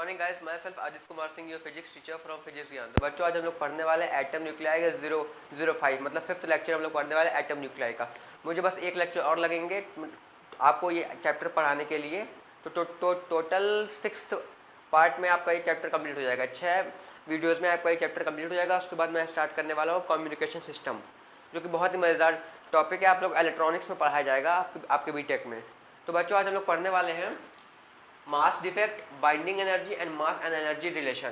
Morning guys, my self Aditya Kumar Singh, your physics teacher from physics ज्ञान। तो बच्चों, आज हम लोग पढ़ने वाले एटम न्यूक्लियाई का 005 मतलब 5th लेक्चर हम लोग पढ़ने वाले एटम न्यूक्लियाई का। मुझे बस एक लेक्चर और लगेंगे आपको ये चैप्टर पढ़ाने के लिए। तो टोटल 6th पार्ट में आपका ये चैप्टर कंप्लीट हो जाएगा। 6 वीडियोज़ में आपका ये चैप्टर कंप्लीट हो जाएगा। उसके बाद मैं स्टार्ट करने वाला हूँ कम्युनिकेशन सिस्टम, जो कि बहुत ही मज़ेदार टॉपिक है। आप लोग इलेक्ट्रॉनिक्स में पढ़ाया जाएगा आपके बीटेक में। तो बच्चों, आज हम लोग पढ़ने वाले हैं mass defect, binding energy and mass and energy relation.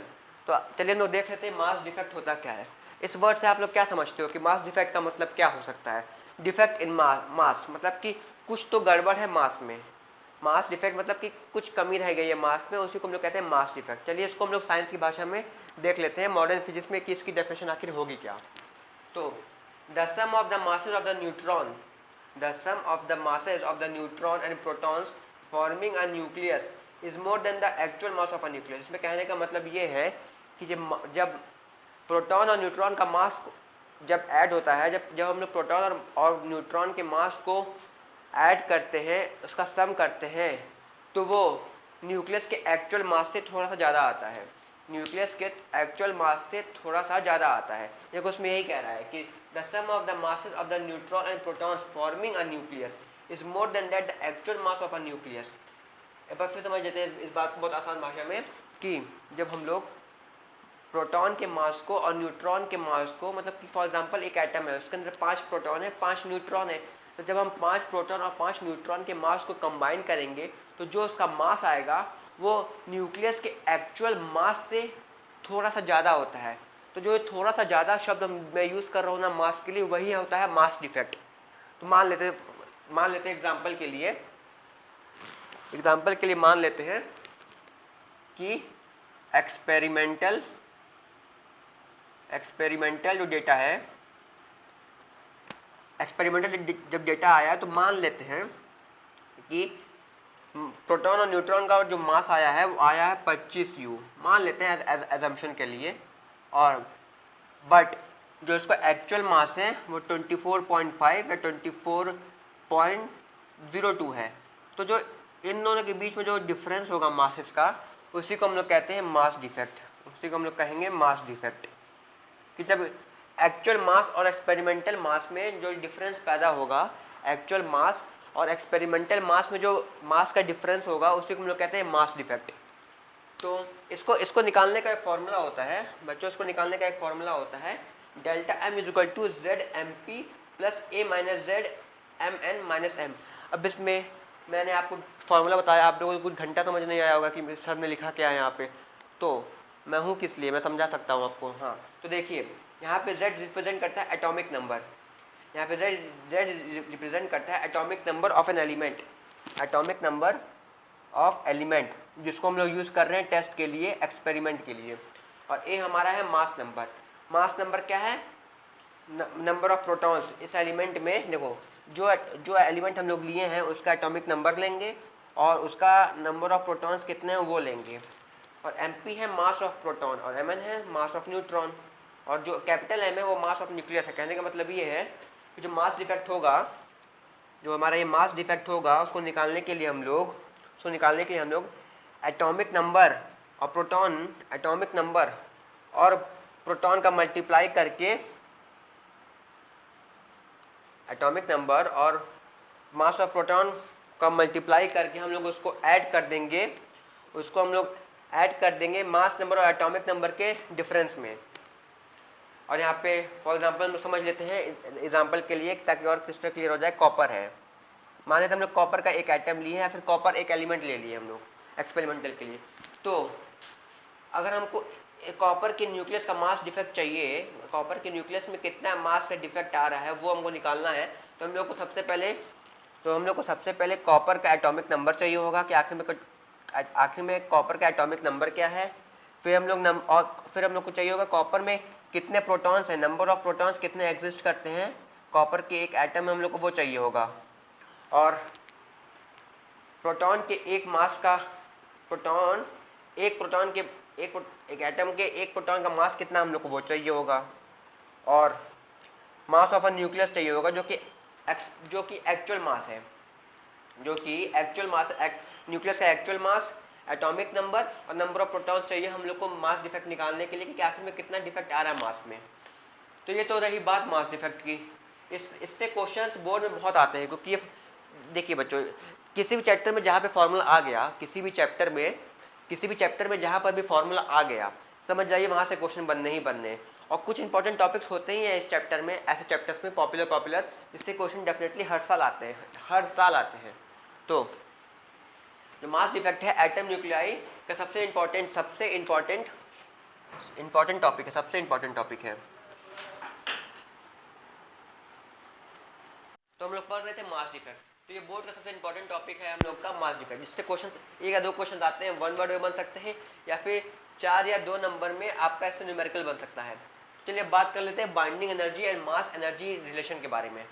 तो चलिए हम लोग देख लेते हैं मास डिफेक्ट होता क्या है। इस वर्ड से आप लोग क्या समझते हो कि मास डिफेक्ट का मतलब क्या हो सकता है? डिफेक्ट इन मास मतलब कि कुछ तो गड़बड़ है मास में। मास डिफेक्ट मतलब कि कुछ कमी रह गई है मास में, उसी को हम लोग कहते हैं मास डिफेक्ट। चलिए इसको हम लोग साइंस की भाषा में देख लेते हैं, मॉडर्न फिजिक्स में कि इसकी डेफिनेशन आखिर होगी क्या। तो the sum of the masses of the neutron, the sum of the masses of the neutron and protons forming a nucleus is more than the actual mass of a nucleus. इसमें कहने का मतलब ये है कि जब प्रोटॉन और neutron का मास जब ऐड होता है, जब हम लोग प्रोटॉन और न्यूट्रॉन के मास को ऐड करते हैं, उसका सम करते हैं, तो वो न्यूक्लियस के एक्चुअल मास से थोड़ा सा ज़्यादा आता है। न्यूक्लियस के एक्चुअल मास से थोड़ा सा ज़्यादा आता है। देखो उसमें यही कह रहा है कि the sum of the masses of the neutron and protons forming a nucleus is more than that the actual mass of a nucleus. एक बार फिर समझ लेते हैं इस बात को बहुत आसान भाषा में कि जब हम लोग प्रोटॉन के मास को और न्यूट्रॉन के मास को, मतलब कि फॉर एग्जांपल एक एटम है, उसके अंदर 5 प्रोटॉन है 5 न्यूट्रॉन है, तो जब हम 5 प्रोटॉन और 5 न्यूट्रॉन के मास को कंबाइन करेंगे तो जो उसका मास आएगा वो न्यूक्लियस के एक्चुअल मास से थोड़ा सा ज़्यादा होता है। तो जो थोड़ा सा ज़्यादा शब्द मैं यूज़ कर रहा हूँ ना मास के लिए, वही होता है मास डिफेक्ट। तो मान लेते एग्जाम्पल के लिए मान लेते हैं कि एक्सपेरिमेंटल जो डेटा है, एक्सपेरिमेंटल जब डेटा आया तो मान लेते हैं कि प्रोटॉन और न्यूट्रॉन का जो मास आया है वो आया है 25 U, मान लेते हैं एज एजम्पशन के लिए। और बट जो इसका एक्चुअल मास है वो 24.5 या 24.02 है। तो जो इन दोनों के बीच में जो डिफरेंस होगा मासेस का, उसी को हम लोग कहते हैं मास डिफेक्ट। उसी को हम लोग कहेंगे मास डिफेक्ट। कि जब एक्चुअल मास और एक्सपेरिमेंटल मास में जो डिफरेंस पैदा होगा, एक्चुअल मास और एक्सपेरिमेंटल मास में जो मास का डिफरेंस होगा, उसी को हम लोग कहते हैं मास डिफेक्ट। तो इसको निकालने का एक फॉर्मूला होता है बच्चों, इसको निकालने का एक फॉर्मूला होता है delta M is equal to Z M P plus A minus Z M N minus M. अब इसमें मैंने आपको फॉर्मूला बताया, आप लोगों को कुछ घंटा समझ नहीं आया होगा कि सर ने लिखा क्या है यहाँ पे। तो मैं हूँ किस लिए, मैं समझा सकता हूँ आपको। हाँ, तो देखिए यहाँ पे z रिप्रेजेंट करता है एटॉमिक नंबर, यहाँ पे z रिप्रेजेंट करता है atomic number of an element, atomic number of element, जिसको हम लोग यूज़ कर रहे हैं टेस्ट के लिए, एक्सपेरिमेंट के लिए। और ए हमारा है मास नंबर। मास नंबर क्या है? नंबर ऑफ प्रोटॉन्स इस एलिमेंट में। देखो जो एलिमेंट हम लोग लिए हैं उसका एटॉमिक नंबर लेंगे और उसका नंबर ऑफ प्रोटॉन्स कितने हैं वो लेंगे। और एम पी है मास ऑफ प्रोटॉन और एम एन है मास ऑफ न्यूट्रॉन। और जो कैपिटल एम है वो मास ऑफ न्यूक्लियस है। कहने का मतलब ये है कि जो मास डिफेक्ट होगा, जो हमारा ये मास डिफेक्ट होगा, उसको निकालने के लिए हम लोग एटॉमिक नंबर और प्रोटॉन का मल्टीप्लाई करके, एटॉमिक नंबर और मास ऑफ प्रोटॉन का मल्टीप्लाई करके हम लोग उसको ऐड कर देंगे, मास नंबर और एटॉमिक नंबर के डिफरेंस में। और यहाँ पे फॉर एग्जांपल हम लोग समझ लेते हैं एग्जांपल के लिए, ताकि और क्रिस्टल क्लियर हो जाए। कॉपर है, मान लेते हम लोग कॉपर का एक एटम लिए हैं या फिर कॉपर एक एलिमेंट ले लिए हम लोग एक्सपेरिमेंटल के लिए। तो अगर हमको कॉपर के न्यूक्लियस का मास डिफेक्ट चाहिए, कॉपर के न्यूक्लियस में कितना मास का डिफेक्ट आ रहा है वो हमको निकालना है, तो हम लोग को सबसे पहले कॉपर का एटॉमिक नंबर चाहिए होगा कि आखिर में कॉपर का एटॉमिक नंबर क्या है। फिर हम लोग को चाहिए होगा कॉपर में कितने प्रोटॉन्स हैं, नंबर ऑफ प्रोटॉन्स कितने एग्जिस्ट करते हैं कॉपर के एक एटम में, हम लोग को वो चाहिए होगा। और प्रोटॉन के एक मास का, एक एटम के एक प्रोटॉन का मास कितना, हम लोग को वो चाहिए होगा। और मास ऑफ अ न्यूक्लियस चाहिए होगा, जो कि एक्चुअल मास है, न्यूक्लियस का एक्चुअल मास एटॉमिक नंबर और नंबर ऑफ प्रोटॉन्स चाहिए हम लोग को मास डिफेक्ट निकालने के लिए कि आखिर में कितना डिफेक्ट आ रहा है मास में। तो ये तो रही बात मास डिफेक्ट की। इससे क्वेश्चंस बोर्ड में बहुत आते हैं, क्योंकि ये देखिए बच्चों, किसी भी चैप्टर में जहाँ पे फॉर्मूला आ गया, किसी भी चैप्टर में जहाँ पर भी फॉर्मूला आ गया, समझ जाइए वहाँ से क्वेश्चन बनने ही बनने। और कुछ इंपॉर्टेंट टॉपिक्स होते ही हैं इस चैप्टर में, ऐसे चैप्टर्स में पॉपुलर जिससे क्वेश्चन डेफिनेटली हर साल आते हैं। तो जो मास डिफेक्ट है एटम न्यूक्लियाई का सबसे इम्पॉर्टेंट टॉपिक है। तो हम लोग पढ़ रहे थे मास डिफेक्ट। तो ये बोर्ड का सबसे इंपॉर्टेंट टॉपिक है हम लोग का मास डिफेक्ट, जिससे क्वेश्चन एक या दो क्वेश्चन आते हैं, 1 वर्ड में बन सकते हैं या फिर 4 या 2 नंबर में आपका इससे न्यूमेरिकल बन सकता है। चलिए बात कर लेते हैं binding energy and mass energy relation के बारे में,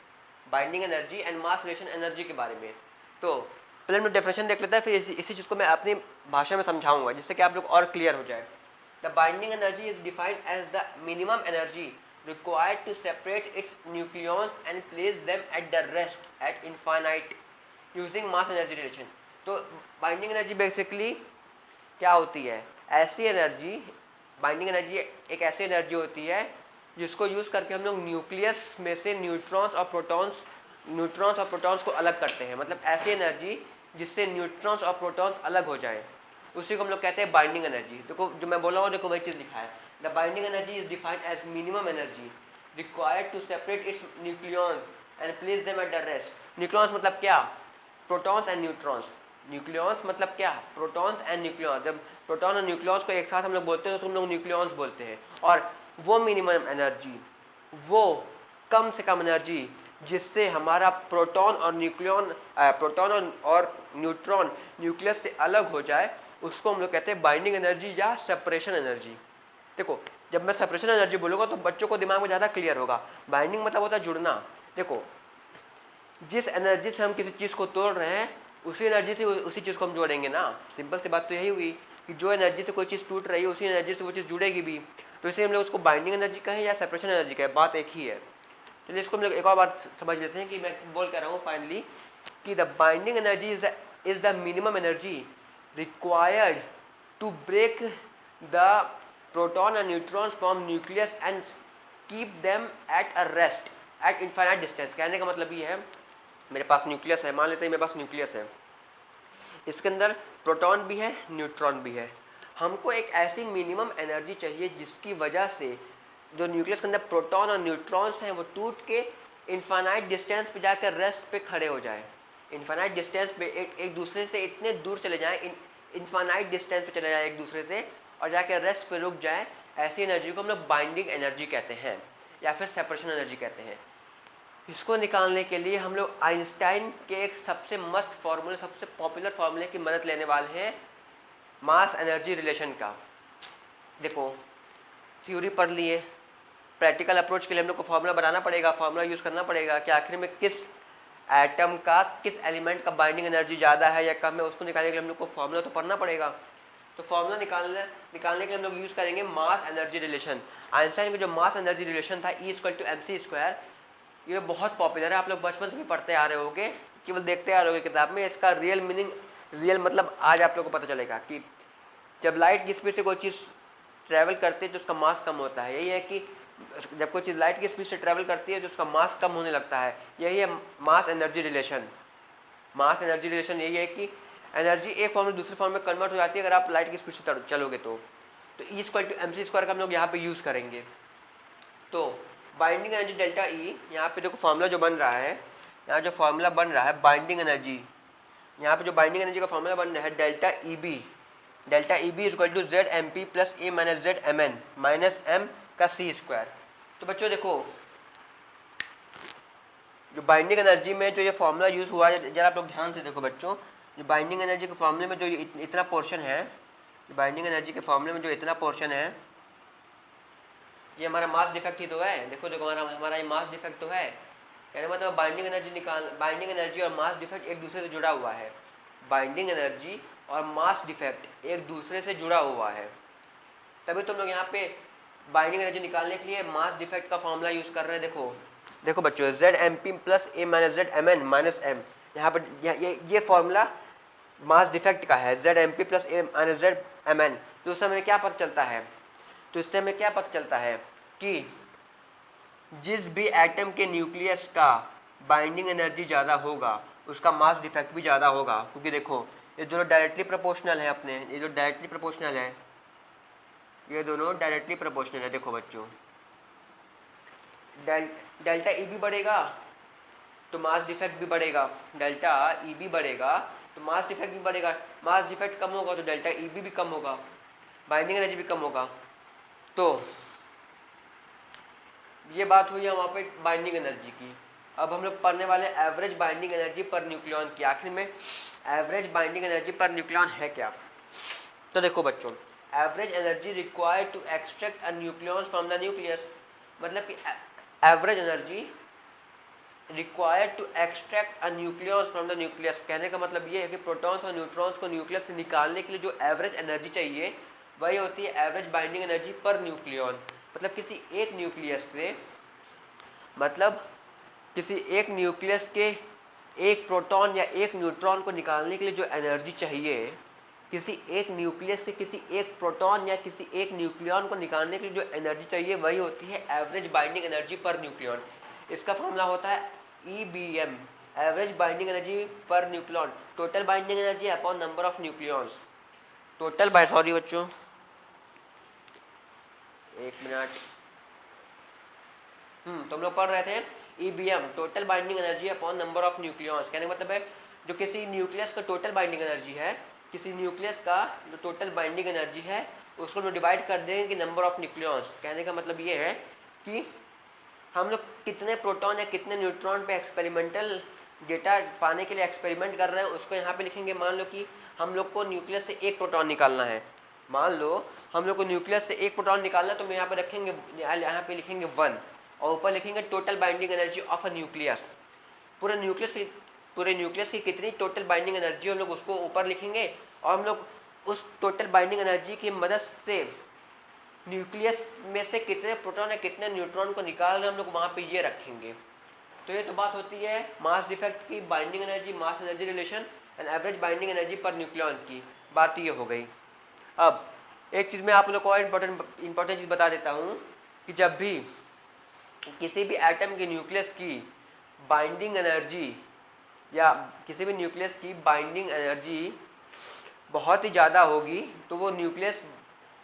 binding energy and mass relation energy के बारे में। तो पहले हम डेफिनेशन देख लेते हैं, फिर इसी चीज़ को मैं अपनी भाषा में समझाऊंगा जिससे कि आप लोग और क्लियर हो जाए। The binding energy is defined as the minimum energy required to separate its nucleons and place them at the rest at infinite using mass energy relation। तो बाइंडिंग एनर्जी बेसिकली क्या होती है? ऐसी एनर्जी, बाइंडिंग एनर्जी एक ऐसी energy होती है जिसको यूज़ करके हम लोग न्यूक्लियस में से न्यूट्रॉन्स और प्रोटॉन्स को अलग करते हैं। मतलब ऐसी एनर्जी जिससे न्यूट्रॉन्स और प्रोटॉन्स अलग हो जाएं, उसी को हम लोग कहते हैं बाइंडिंग एनर्जी। देखो जो मैं बोला हूँ, देखो वही चीज़ लिखा है। The binding energy is defined as minimum energy required to separate its nucleons and place them at the rest। Nucleons मतलब क्या? Protons and neutrons. न्यूक्लियॉन्स मतलब क्या? Protons and nucleons. जब प्रोटॉन और न्यूक्लियॉन्स को एक साथ हम लोग बोलते हैं तो हम लोग न्यूक्लियॉन्स बोलते हैं। और वो मिनिमम एनर्जी, वो कम से कम एनर्जी जिससे हमारा प्रोटॉन और न्यूट्रॉन न्यूक्लियस से अलग हो जाए, उसको हम लोग कहते हैं बाइंडिंग एनर्जी या सेपरेशन एनर्जी। देखो जब मैं सेपरेशन एनर्जी बोलूँगा तो बच्चों को दिमाग में ज़्यादा क्लियर होगा। बाइंडिंग मतलब होता है जुड़ना। देखो जिस एनर्जी से हम किसी चीज़ को तोड़ रहे हैं, उसी एनर्जी से उसी चीज़ को हम जोड़ेंगे ना। सिंपल सी बात तो यही हुई कि जो एनर्जी से कोई चीज़ टूट रही है, उसी एनर्जी से वो चीज़ जुड़ेगी भी। तो इसलिए हम लोग उसको बाइंडिंग एनर्जी कहें या सेपरेशन एनर्जी कहें, बात एक ही है। चलिए इसको हम लोग एक और बात समझ लेते हैं कि मैं बोल कर रहा हूँ फाइनली कि the binding energy is the minimum energy required to break the proton and neutrons from nucleus and keep them at a rest at infinite distance। कहने का मतलब ये है, मेरे पास न्यूक्लियस है, मान लेते हैं मेरे पास न्यूक्लियस है, इसके अंदर प्रोटॉन भी है, न्यूट्रॉन भी है। हमको एक ऐसी मिनिमम एनर्जी चाहिए जिसकी वजह से जो न्यूक्लियस के अंदर प्रोटॉन और न्यूट्रॉन्स हैं वो टूट के इनफाइनाइट डिस्टेंस पे जाकर रेस्ट पे खड़े हो जाए। इनफाइनाइट डिस्टेंस पे एक दूसरे से इतने दूर चले जाएँ, इनफाइनाइट डिस्टेंस पे चले जाए एक दूसरे से और जाके रेस्ट पे रुक जाए। ऐसी एनर्जी को हम लोग बाइंडिंग एनर्जी कहते हैं या फिर सेपरेशन एनर्जी कहते हैं। इसको निकालने के लिए हम लोग आइंस्टाइन के एक सबसे मस्त फार्मूले, सबसे पॉपुलर फार्मूले की मदद लेने वाले हैं, मास एनर्जी रिलेशन का। देखो थ्योरी पढ़ लिए, प्रैक्टिकल अप्रोच के लिए हम लोग को फार्मूला बनाना पड़ेगा, फार्मूला यूज़ करना पड़ेगा कि आखिर में किस एटम का, किस एलिमेंट का बाइंडिंग एनर्जी ज़्यादा है या कम है। उसको निकालने के लिए हम लोग को फार्मूला तो पढ़ना पड़ेगा। तो फार्मूला निकालने के लिए हम लोग यूज़ करेंगे मास एनर्जी रिलेशन। आइंस्टाइन का जो मास एनर्जी रिलेशन था E=mc², ये बहुत पॉपुलर है, आप लोग बचपन से भी पढ़ते आ रहे होगे, केवल देखते आ रहे होगे किताब में। इसका रियल मतलब आज आप लोग को पता चलेगा कि जब लाइट की स्पीड से कोई चीज़ ट्रैवल करती है तो उसका मास कम होता है। यही है कि जब कोई चीज़ लाइट की स्पीड से ट्रैवल करती है तो उसका मास कम होने लगता है। यही है mass energy relation. Mass energy relation यही है कि एनर्जी एक फॉर्म में दूसरे फॉर्म में कन्वर्ट हो जाती है अगर आप लाइट की स्पीड से चलोगे तो। E=mc² का हम लोग यहाँ पे यूज़ करेंगे। तो बाइंडिंग एनर्जी डेल्टा E, यहाँ पे देखो फार्मूला जो बन रहा है, यहाँ जो फार्मूला बन रहा है बाइंडिंग एनर्जी, यहाँ पे जो बाइंडिंग एनर्जी का फार्मूला बन रहा है delta EB = ZMP + A - ZMN - M का C²। तो बच्चों देखो जो बाइंडिंग एनर्जी में जो ये फार्मूला यूज़ हुआ है, जरा आप लोग ध्यान से देखो बच्चों, जो बाइंडिंग एनर्जी के फार्मूले में जो इतना पोर्शन है, बाइंडिंग एनर्जी के फार्मूले में जो इतना पोर्शन है, ये हमारा मास डिफेक्ट ही तो है। देखो हमारा ये मास डिफेक्ट तो है। कहने मतलब बाइंडिंग एनर्जी और मास डिफेक्ट एक दूसरे से जुड़ा हुआ है। बाइंडिंग एनर्जी और मास डिफेक्ट एक दूसरे से जुड़ा हुआ है, तभी तो हम लोग यहाँ पे बाइंडिंग एनर्जी निकालने के लिए मास डिफेक्ट का फार्मूला यूज़ कर रहे हैं। देखो बच्चों ZMP + A - ZMN - M, यहाँ पर ये फार्मूला मास डिफेक्ट का है ZMP प्लस ZMN, तो उससे हमें क्या पता चलता है, तो इससे हमें क्या पता चलता है कि जिस भी एटम के न्यूक्लियस का बाइंडिंग एनर्जी ज़्यादा होगा उसका मास डिफेक्ट भी ज़्यादा होगा, क्योंकि देखो ये दोनों डायरेक्टली प्रोपोर्शनल है अपने, ये जो डायरेक्टली प्रोपोर्शनल है, ये दोनों डायरेक्टली प्रोपोर्शनल है। देखो बच्चों, डेल्टा ई भी बढ़ेगा तो मास डिफेक्ट भी बढ़ेगा, डेल्टा ई भी बढ़ेगा तो मास डिफेक्ट भी बढ़ेगा, मास डिफेक्ट कम होगा तो डेल्टा ई भी कम होगा, बाइंडिंग एनर्जी भी कम होगा। तो ये बात हुई है वहाँ पे बाइंडिंग एनर्जी की। अब हम लोग पढ़ने वाले average binding energy per nucleon की। आखिर में average binding energy per nucleon है क्या? तो देखो बच्चों, average energy required to extract a nucleon from the nucleus, मतलब कि average energy required to extract a nucleus from the nucleus, कहने का मतलब ये है कि प्रोटॉन्स और न्यूट्रॉन्स को न्यूक्लियस से निकालने के लिए जो एवरेज एनर्जी चाहिए वही होती है average binding energy per nucleon. मतलब किसी एक न्यूक्लियस से, मतलब किसी एक न्यूक्लियस के एक प्रोटॉन या एक न्यूट्रॉन को निकालने के लिए जो एनर्जी चाहिए, किसी एक न्यूक्लियस के किसी एक प्रोटॉन या किसी एक न्यूक्लियन को निकालने के लिए जो एनर्जी चाहिए वही होती है average binding energy per nucleon. इसका फॉर्मूला होता है EBM, average binding energy per nucleon, total binding energy upon number of nucleons. Total by, sorry बच्चों एक मिनट, तो हम लोग पढ़ रहे थे EBM, total binding energy upon number of nucleons. कहने का मतलब है जो किसी न्यूक्लियस का टोटल बाइंडिंग एनर्जी है, किसी न्यूक्लियस का जो टोटल बाइंडिंग एनर्जी है उसको हम डिवाइड कर देंगे कि नंबर ऑफ न्यूक्लियंस। कहने का मतलब ये है कि हम लोग कितने प्रोटॉन या कितने न्यूट्रॉन पे एक्सपेरिमेंटल डेटा पाने के लिए एक्सपेरिमेंट कर रहे हैं उसको यहाँ पे लिखेंगे। मान लो कि हम लोग को न्यूक्लियस से एक प्रोटॉन निकालना है, मान लो हम लोग को न्यूक्लियस से एक प्रोटॉन निकालना है, तो हम यहाँ पे रखेंगे, यहाँ पे लिखेंगे 1 और ऊपर लिखेंगे total binding energy of a nucleus. पूरे न्यूक्लियस की कितनी टोटल बाइंडिंग एनर्जी हम लोग उसको ऊपर लिखेंगे और हम लोग उस टोटल बाइंडिंग एनर्जी की मदद से न्यूक्लियस में से कितने प्रोटॉन या कितने न्यूट्रॉन को निकाल रहे हम लोग वहाँ पे ये रखेंगे। तो ये तो बात होती है मास डिफेक्ट की, binding energy mass energy relation and average binding energy per nucleon की बात ये हो गई। अब एक चीज़ मैं आप लोग को और इम्पोर्टेंट चीज़ बता देता हूँ कि जब भी किसी भी एटम के न्यूक्लियस की बाइंडिंग एनर्जी या किसी भी न्यूक्लियस की बाइंडिंग एनर्जी बहुत ही ज़्यादा होगी तो वो न्यूक्लियस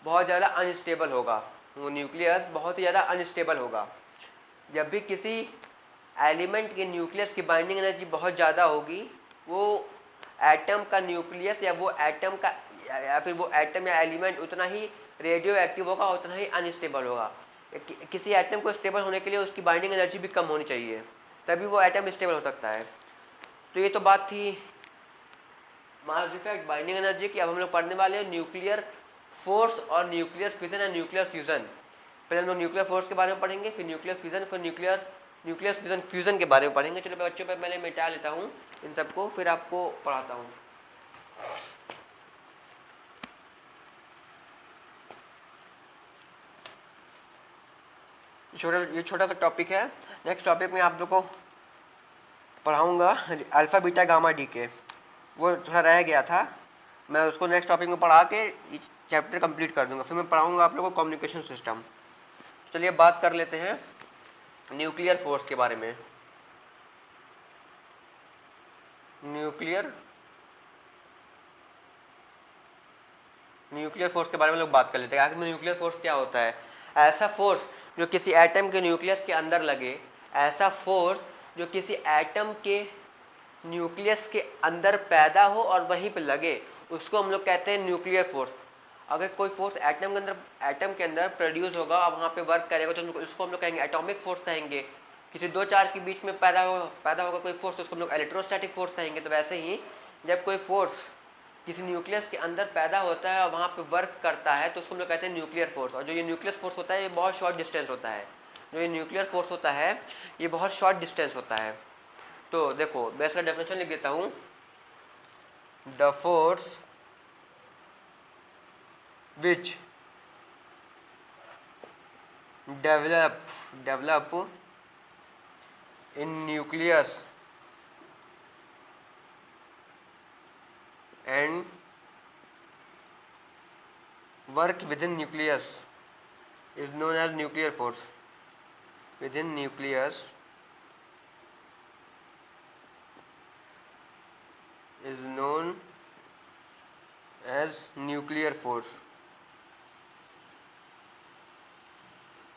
बहुत ज़्यादा अनस्टेबल होगा, वो न्यूक्लियस बहुत ही ज़्यादा अनस्टेबल होगा। जब भी किसी एलिमेंट के न्यूक्लियस की बाइंडिंग एनर्जी बहुत ज़्यादा होगी, वो एटम का न्यूक्लियस या वो एटम का या फिर वो एटम या एलिमेंट उतना ही रेडियो एक्टिव होगा, उतना ही अनस्टेबल होगा। किसी एटम को स्टेबल होने के लिए उसकी बाइंडिंग एनर्जी भी कम होनी चाहिए, तभी वो एटम स्टेबल हो सकता है। तो ये तो बात थी मास डिफेक्ट बाइंडिंग एनर्जी की। अब हम लोग पढ़ने वाले हैं न्यूक्लियर फोर्स और nuclear fission and nuclear fusion. पहले हम लोग न्यूक्लियर फोर्स के बारे में पढ़ेंगे, फिर न्यूक्लियर फिजन, फिर न्यूक्लियर फ्यूजन के बारे में पढ़ेंगे। चलो बच्चों पर पहले मिटा लेता हूँ इन सबको, फिर आपको पढ़ाता हूँ। ये छोटा सा टॉपिक है। नेक्स्ट टॉपिक में आप लोग को पढ़ाऊँगा अल्फ़ा बीटा गामा डी के, वो थोड़ा रह गया था, मैं उसको नेक्स्ट टॉपिक में पढ़ा के चैप्टर कंप्लीट कर दूंगा। फिर मैं पढ़ाऊँगा आप लोगों को कम्युनिकेशन सिस्टम। चलिए बात कर लेते हैं न्यूक्लियर फोर्स के बारे में। न्यूक्लियर फोर्स के बारे में लोग बात कर लेते हैं। आखिर में न्यूक्लियर फोर्स क्या होता है? ऐसा फोर्स जो किसी एटम के न्यूक्लियस के अंदर लगे, ऐसा फोर्स जो किसी एटम के न्यूक्लियस के अंदर पैदा हो और वहीं पे लगे, उसको हम लोग कहते हैं न्यूक्लियर फोर्स। अगर कोई फोर्स एटम के अंदर प्रोड्यूस होगा और वहाँ पे वर्क करेगा तो उसको हम लोग कहेंगे एटॉमिक फोर्स कहेंगे। किसी दो चार्ज के बीच में पैदा होगा कोई फोर्स तो उसको हम लोग इलेक्ट्रोस्टैटिक फोर्स कहेंगे। तो वैसे ही जब कोई फोर्स किसी न्यूक्लियस के अंदर पैदा होता है और वहाँ पे वर्क करता है तो उसको हम लोग कहते हैं न्यूक्लियर फोर्स। और जो ये न्यूक्लियर फोर्स होता है ये बहुत शॉर्ट डिस्टेंस होता है। जो ये न्यूक्लियर फोर्स होता है ये बहुत शॉर्ट डिस्टेंस होता है। तो देखो मैं इसका डेफिनेशन लिख देता हूँ। The force which develop in nucleus and work within nucleus is known as nuclear force. Within nucleus is known as nuclear force.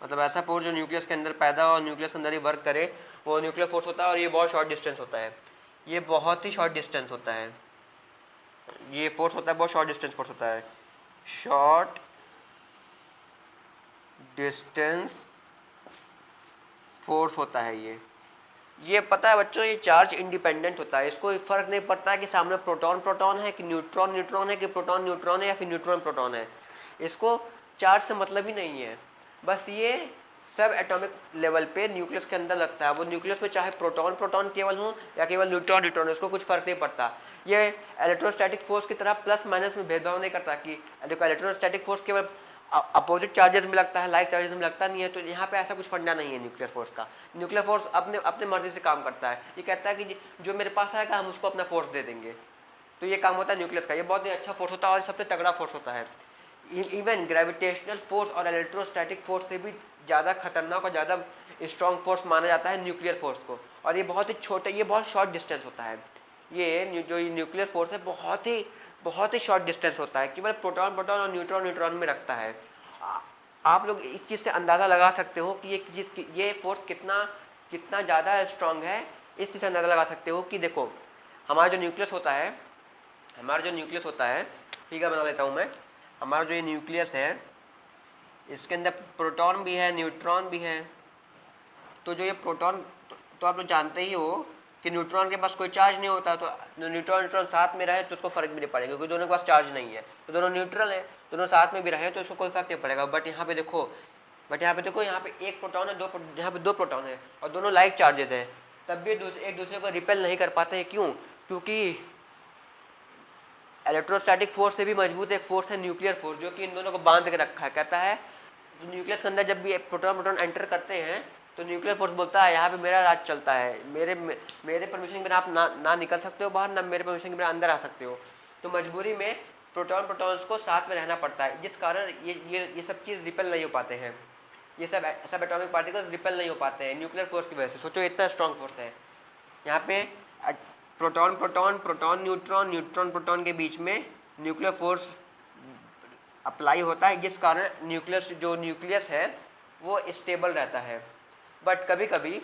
मतलब ऐसा फोर्स जो न्यूक्लियस के अंदर पैदा हो और न्यूक्लियस के अंदर ही वर्क करे, वो न्यूक्लियर फोर्स होता है। और ये बहुत शॉर्ट डिस्टेंस होता है, ये बहुत ही शॉर्ट डिस्टेंस होता है, ये फोर्स होता है बहुत शॉर्ट डिस्टेंस फोर्स होता है, शॉर्ट डिस्टेंस फोर्स होता है ये पता है बच्चों, ये चार्ज इंडिपेंडेंट होता है। इसको फर्क नहीं पड़ता है कि सामने प्रोटॉन प्रोटॉन है कि न्यूट्रॉन न्यूट्रॉन है कि प्रोटॉन न्यूट्रॉन है या फिर न्यूट्रॉन प्रोटॉन है, इसको चार्ज से मतलब ही नहीं है। बस ये सब एटॉमिक लेवल पे न्यूक्लियस के अंदर लगता है। वो न्यूक्लियस में चाहे प्रोटॉन प्रोटॉन केवल हो या केवल न्यूट्रॉन न्यूट्रॉन, उसको कुछ फर्क नहीं पड़ता। ये इलेक्ट्रोस्टैटिक फोर्स की तरह प्लस माइनस में भेदभाव नहीं करता कि देखो इलेक्ट्रोस्टैटिक फोर्स केवल अपोजिट चार्जेस में लगता है, लाइक चार्जेस में लगता नहीं है। तो यहाँ पे ऐसा कुछ फंडा नहीं है न्यूक्लियर फोर्स का। न्यूक्लियर फोर्स अपने अपने मर्जी से काम करता है। ये कहता है कि जो मेरे पास आएगा हम उसको अपना फोर्स दे देंगे। तो ये काम होता है न्यूक्लियस का। ये बहुत ही अच्छा फोर्स होता है और सबसे तगड़ा फोर्स होता है। इवन ग्रेविटेशनल फोर्स और इलेक्ट्रोस्टैटिक फोर्स से भी ज़्यादा खतरनाक और ज़्यादा स्ट्रॉन्ग फोर्स माना जाता है न्यूक्लियर फोर्स को। और ये बहुत ही छोटे, ये बहुत शॉर्ट डिस्टेंस होता है। ये जो न्यूक्लियर फोर्स है बहुत ही शॉर्ट डिस्टेंस होता है, केवल प्रोटॉन प्रोटॉन और न्यूट्रॉन न्यूट्रॉन में रखता है। आप लोग इस चीज़ से अंदाज़ा लगा सकते हो कि ये फोर्स कितना ज़्यादा स्ट्रॉन्ग है। इस चीज़ से अंदाज़ा लगा सकते हो कि देखो हमारा जो न्यूक्लियस होता है, ठीक है बना लेता हूँ मैं। हमारा जो ये न्यूक्लियस है इसके अंदर प्रोटॉन भी है न्यूट्रॉन भी है। तो जो ये प्रोटॉन तो आप लोग जानते ही हो कि न्यूट्रॉन के पास कोई चार्ज नहीं होता, तो न्यूट्रॉन साथ में रहे तो उसको फर्क भी नहीं पड़ेगा क्योंकि दोनों के पास चार्ज नहीं है। तो दोनों न्यूट्रल है, दोनों साथ में भी रहे तो उसको कोई फर्क नहीं पड़ेगा। बट यहाँ पे देखो यहाँ पे एक प्रोटॉन है, यहाँ पे दो प्रोटॉन है और दोनों लाइक चार्जेस है, तब भी एक दूसरे को रिपेल नहीं कर पाते हैं। क्यों? क्योंकि इलेक्ट्रोस्टैटिक फोर्स से भी मजबूत एक फोर्स है न्यूक्लियर फोर्स, जो कि इन दोनों को बांध के रखा है। कहता है न्यूक्लियस के अंदर जब भी प्रोटॉन एंटर करते हैं तो न्यूक्लियर फोर्स बोलता है यहाँ पे मेरा राज चलता है, मेरे परमिशन के बिना आप ना निकल सकते हो बाहर, ना मेरे परमिशन के बिना अंदर आ सकते हो। तो मजबूरी में प्रोटॉन्स को साथ में रहना पड़ता है, जिस कारण ये सब चीज़ रिपेल नहीं हो पाते हैं। ये सब एटॉमिक पार्टिकल्स रिपेल नहीं हो पाते हैं न्यूक्लियर फोर्स की वजह से। सोचो इतना स्ट्रॉन्ग फोर्स है। यहाँ पे प्रोटॉन न्यूट्रॉन प्रोटॉन के बीच में न्यूक्लियर फोर्स अप्लाई होता है, जिस कारण न्यूक्लियस है वो स्टेबल रहता है। बट कभी कभी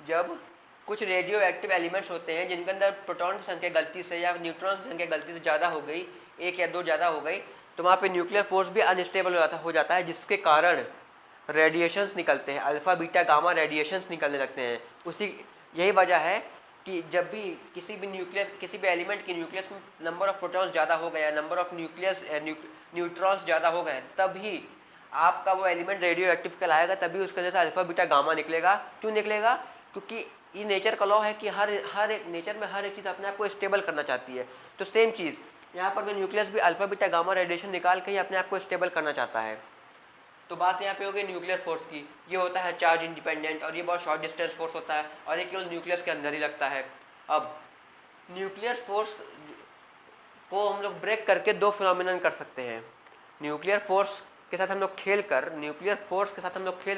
जब कुछ रेडियो एक्टिव एलिमेंट्स होते हैं जिनके अंदर प्रोटॉन की संख्या गलती से या न्यूट्रॉन की संख्या गलती से ज़्यादा हो गई, एक या दो ज़्यादा हो गई, तो वहाँ पे न्यूक्लियर फोर्स भी अनस्टेबल हो जाता है, जिसके कारण रेडिएशंस निकलते हैं, अल्फ़ा बीटा गामा रेडिएशंस निकलने लगते हैं। यही वजह है कि जब भी किसी भी एलिमेंट की न्यूक्लियस में नंबर ऑफ प्रोटॉन्स ज़्यादा हो गया, नंबर ऑफ न्यूट्रॉन्स ज़्यादा हो गए, तभी आपका वो एलिमेंट रेडियो एक्टिव कहलाएगा, तभी उसके जैसा अल्फ़ा बीटा गामा निकलेगा। क्यों निकलेगा? क्योंकि ये नेचर का लॉ है कि हर एक नेचर में हर एक चीज़ अपने आप को स्टेबल करना चाहती है। तो सेम चीज़ यहाँ पर भी न्यूक्लियस भी अल्फ़ा बीटा गामा रेडिएशन निकाल के ही अपने आप को स्टेबल करना चाहता है। तो बात यहाँ पे हो गई न्यूक्लियर फोर्स की। ये होता है चार्ज इंडिपेंडेंट और ये बहुत शॉर्ट डिस्टेंस फोर्स होता है और ये केवल न्यूक्लियस के अंदर ही लगता है। अब न्यूक्लियर फोर्स को हम लोग ब्रेक करके दो फिनोमिनन कर सकते हैं। न्यूक्लियर फोर्स के साथ हम लोग खेल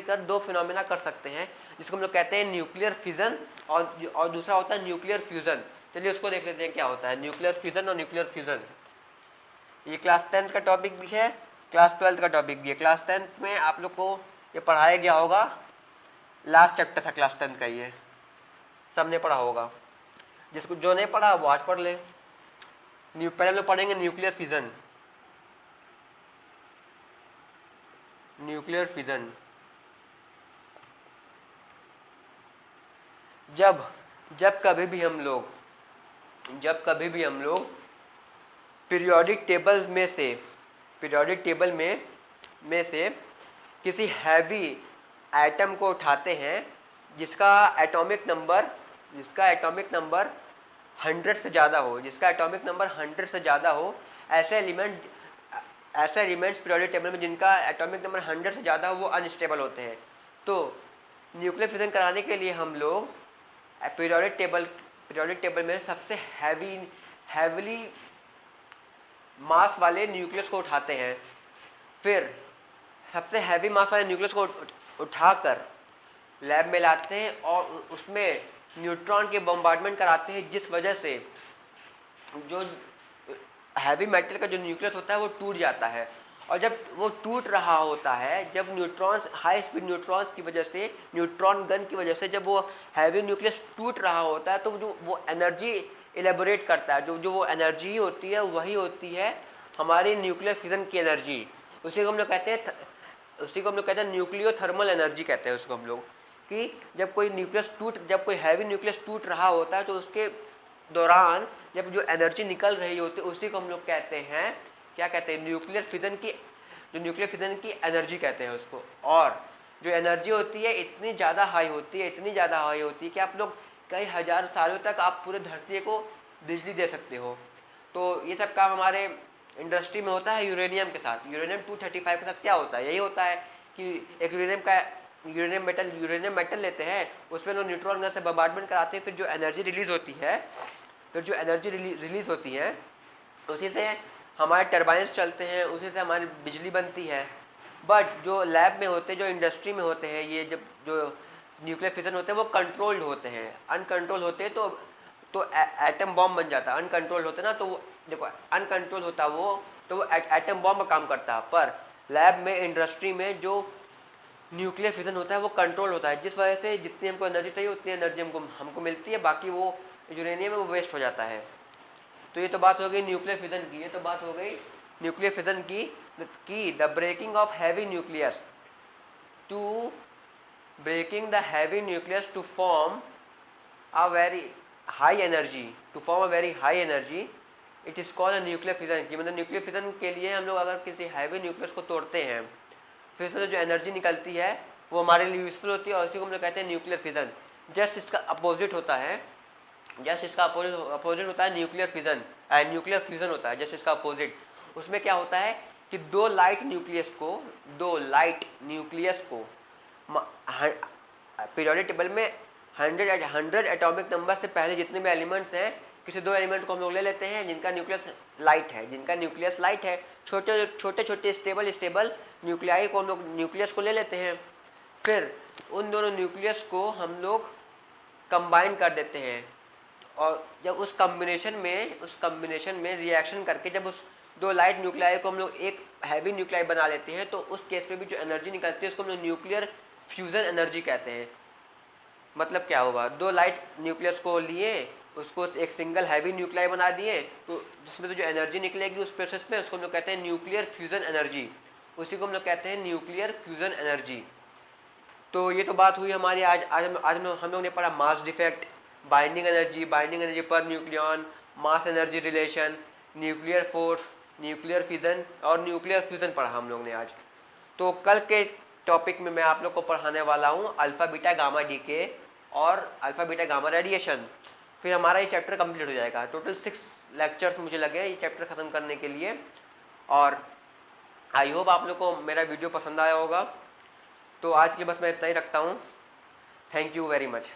कर दो फिनोमिना कर सकते हैं, जिसको हम लोग कहते हैं न्यूक्लियर फिजन और दूसरा होता है न्यूक्लियर फ्यूज़न। चलिए उसको देख लेते हैं क्या होता है न्यूक्लियर फिजन और न्यूक्लियर फ्यूज़न। ये क्लास 10th का टॉपिक भी है, क्लास 12th का टॉपिक भी है। क्लास 10th में आप लोग को ये पढ़ाया गया होगा, लास्ट चैप्टर था क्लास 10th का, ये सबने पढ़ा होगा। जिसको जो नहीं पढ़ा वो आज पढ़ ले। पहले हम लोग पढ़ेंगे न्यूक्लियर फिजन। जब कभी भी हम लोग पीरियोडिक टेबल में से किसी हैवी एटम को उठाते हैं जिसका एटॉमिक नंबर 100 से ज़्यादा हो, ऐसे एलिमेंट्स पीरियोडिक टेबल में जिनका एटॉमिक नंबर 100 से ज़्यादा हो वो अनस्टेबल होते हैं। तो न्यूक्लियर फिजन कराने के लिए हम लोग पीरियोडिक पीरियोडिक टेबल में सबसे हैवीली मास वाले न्यूक्लियस को उठाते हैं, फिर सबसे हैवी मास वाले न्यूक्लियस को उठाकर लैब में लाते हैं और उसमें न्यूट्रॉन के बम्बार्डमेंट कराते हैं, जिस वजह से जो हैवी मेटल का जो न्यूक्लियस होता है वो टूट जाता है। और जब वो टूट रहा होता है, जब न्यूट्रॉन्स, हाई स्पीड न्यूट्रॉन्स की वजह से, न्यूट्रॉन गन की वजह से जब वो हैवी न्यूक्लियस टूट रहा होता है, तो जो वो एनर्जी इलेबोरेट करता है, जो वो एनर्जी होती है वही होती है हमारी न्यूक्लियर फिजन की एनर्जी। उसी को हम लोग कहते हैं न्यूक्लियोथर्मल एनर्जी कहते हैं उसको हम लोग। कि जब कोई हैवी न्यूक्लियस टूट रहा होता है तो उसके दौरान जब जो एनर्जी निकल रही होती है उसी को हम लोग कहते हैं, क्या कहते हैं, न्यूक्लियर फिजन की एनर्जी कहते हैं उसको। और जो एनर्जी होती है इतनी ज़्यादा हाई होती है कि आप लोग कई हज़ार सालों तक आप पूरे धरती को बिजली दे सकते हो। तो ये सब काम हमारे इंडस्ट्री में होता है यूरेनियम के साथ। यूरेनियम 235 के साथ क्या होता है, यही होता है कि एक यूरेनियम मेटल लेते हैं, उसमें लोग न्यूट्रॉन गन से बम्बार्डमेंट कराते हैं, फिर जो एनर्जी रिलीज होती है उसी से हमारे टरबाइन्स चलते हैं, उसी से हमारी बिजली बनती है। बट जो लैब में होते हैं, जो इंडस्ट्री में होते हैं, ये जब जो न्यूक्लियर फिजन होते हैं वो कंट्रोल्ड होते हैं। अनकंट्रोल होते हैं तो एटम बॉम्ब बन जाता है। अनकंट्रोल होते ना, तो वो देखो अनकंट्रोल होता वो तो वो एटम बॉम्ब का काम करता है। पर लैब में, इंडस्ट्री में जो न्यूक्लियर फिजन होता है वो कंट्रोल होता है, जिस वजह से जितनी हमको एनर्जी चाहिए उतनी एनर्जी हमको मिलती है, बाकी वो यूरेनियम में वो वेस्ट हो जाता है। तो ये तो बात हो गई न्यूक्लियर फिजन की, the breaking of heavy nucleus to form a very high energy, it is called a nuclear fission. की मतलब न्यूक्लियर फिजन के लिए हम लोग अगर किसी हैवी न्यूक्लियस को तोड़ते हैं, फिर इसमें जो एनर्जी निकलती है वो हमारे लिए यूजफुल होती है, और इसी को हम लोग कहते हैं न्यूक्लियर फिजन। जस्ट इसका अपोजिट होता है न्यूक्लियर फ्यूजन होता है, जस्ट इसका अपोजिट। उसमें क्या होता है कि दो लाइट न्यूक्लियस को पीरियोडिक टेबल में 100 एटॉमिक नंबर से पहले जितने भी एलिमेंट्स हैं, किसी दो एलिमेंट को हम लोग ले लेते हैं जिनका न्यूक्लियस लाइट है, छोटे स्टेबल न्यूक्लियाई को हम लोग न्यूक्लियस को ले लेते हैं। फिर उन दोनों न्यूक्लियस को हम लोग कंबाइन कर देते हैं, और जब उस कम्बिनेशन में रिएक्शन करके जब उस दो लाइट न्यूक्लियाई को हम लोग एक हैवी न्यूक्लियाई बना लेते हैं, तो उस केस में भी जो एनर्जी निकलती है उसको हम लोग न्यूक्लियर फ्यूजन एनर्जी कहते हैं। मतलब क्या हुआ, दो लाइट न्यूक्लियस को लिए, उसको एक सिंगल हैवी न्यूक्लियाई बना दिए, तो जिसमें से जो एनर्जी निकलेगी उस प्रोसेस में, उसको हम लोग कहते हैं न्यूक्लियर फ्यूजन एनर्जी। उसी को हम लोग कहते हैं न्यूक्लियर फ्यूजन एनर्जी। तो ये तो बात हुई हमारी आज हम लोग ने पढ़ा mass defect, binding energy per nucleon, mass energy relation, nuclear force, nuclear fission और न्यूक्लियर फ्यूजन पढ़ा हम लोग ने आज। तो कल के टॉपिक में मैं आप लोग को पढ़ाने वाला हूँ अल्फा बीटा गामा डीके और अल्फा बीटा गामा रेडिएशन। फिर हमारा ये चैप्टर कंप्लीट हो जाएगा। टोटल 6 लेक्चर्स मुझे लगे ये चैप्टर ख़त्म करने के लिए, और आई होप आप लोग को मेरा वीडियो पसंद आया होगा। तो आज के बस मैं इतना ही रखता हूँ। Thank you very much.